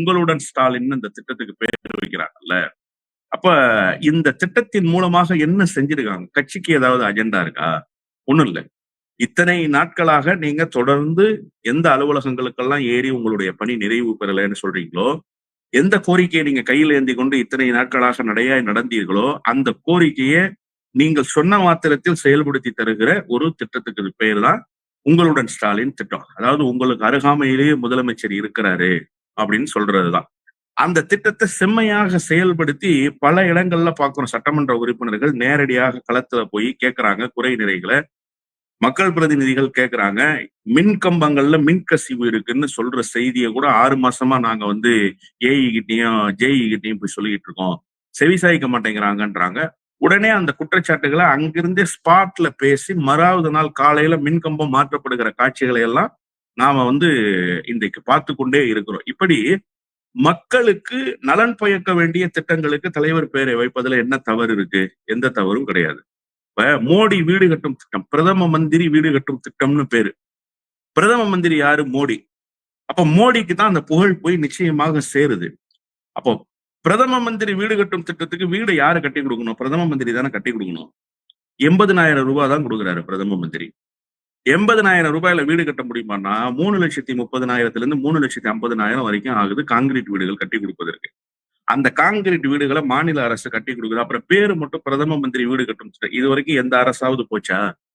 உங்களுடன் ஸ்டாலின் இந்த திட்டத்துக்கு பேர் வைக்கிறாங்கல்ல. அப்ப இந்த திட்டத்தின் மூலமாக என்ன செஞ்சிருக்காங்க? கட்சிக்கு ஏதாவது அஜெண்டா இருக்கா? ஒண்ணும் இல்ல. இத்தனை நாட்களாக நீங்க தொடர்ந்து எந்த அலுவலகங்களுக்கெல்லாம் ஏறி உங்களுடைய பணி நிறைவு பெறலைன்னு சொல்றீங்களோ, எந்த கோரிக்கையை நீங்க கையில் ஏந்தி கொண்டு இத்தனை நாட்களாக நடையாய் நடந்தீர்களோ, அந்த கோரிக்கையை நீங்கள் சொன்ன மாத்திரத்தில் செயல்படுத்தி தருகிற ஒரு திட்டத்துக்கு பேர் தான் உங்களுடன் ஸ்டாலின் திட்டம். அதாவது உங்களுக்கு அருகாமையிலேயே முதலமைச்சர் இருக்கிறாரு அப்படின்னு சொல்றதுதான். அந்த திட்டத்தை செம்மையாக செயல்படுத்தி பல இடங்கள்ல பார்க்கிறோம். சட்டமன்ற உறுப்பினர்கள் நேரடியாக களத்துல போய் கேட்கிறாங்க குறை நிறைகளை. மக்கள் பிரதிநிதிகள் கேட்கிறாங்க. மின் கம்பங்கள்ல மின் கசிவு இருக்குன்னு சொல்ற செய்தியை கூட 6 மாசமா நாங்க வந்து ஏஇ கிட்டையும் ஜேஇ கிட்டையும் போய் சொல்லிட்டு இருக்கோம். செவிசாய்க்க மாட்டேங்கிறாங்கன்றாங்க. உடனே அந்த குற்றச்சாட்டுகளை அங்கிருந்தே ஸ்பாட்ல பேசி மறாவது நாள் காலையில மின்கம்பம் மாற்றப்படுகிற காட்சிகளை எல்லாம் நாம வந்து இன்றைக்கு பார்த்து கொண்டே இருக்கிறோம். இப்படி மக்களுக்கு நலன் பயக்க வேண்டிய திட்டங்களுக்கு தலைவர் பெயரை வைப்பதுல என்ன தவறு இருக்கு? எந்த தவறும் கிடையாது. இப்ப மோடி வீடு கட்டும் திட்டம், பிரதம மந்திரி வீடு கட்டும் திட்டம்னு பேரு. பிரதம மந்திரி யாரு? மோடி. அப்ப மோடிக்கு தான் அந்த புகழ் போய் நிச்சயமாக சேருது. அப்போ பிரதம மந்திரி வீடு கட்டும் திட்டத்துக்கு வீடு யாரு கட்டி கொடுக்கணும்? பிரதம மந்திரி தானே கட்டி கொடுக்கணும். 80,000 ரூபாய் தான் கொடுக்குறாரு பிரதம மந்திரி. 80,000 ரூபாயில வீடு கட்ட முடியுமான்னா 3,30,000 3,50,000 வரைக்கும் ஆகுது காங்கிரீட் வீடுகள் கட்டி கொடுப்பதற்கு. அந்த காங்கிரீட் வீடுகளை மாநில அரசு கட்டி கொடுக்குது. அப்புறம் பேரு மட்டும் பிரதம மந்திரி வீடு கட்டும் திட்டம். இது வரைக்கும் எந்த அரசாவது போச்சா?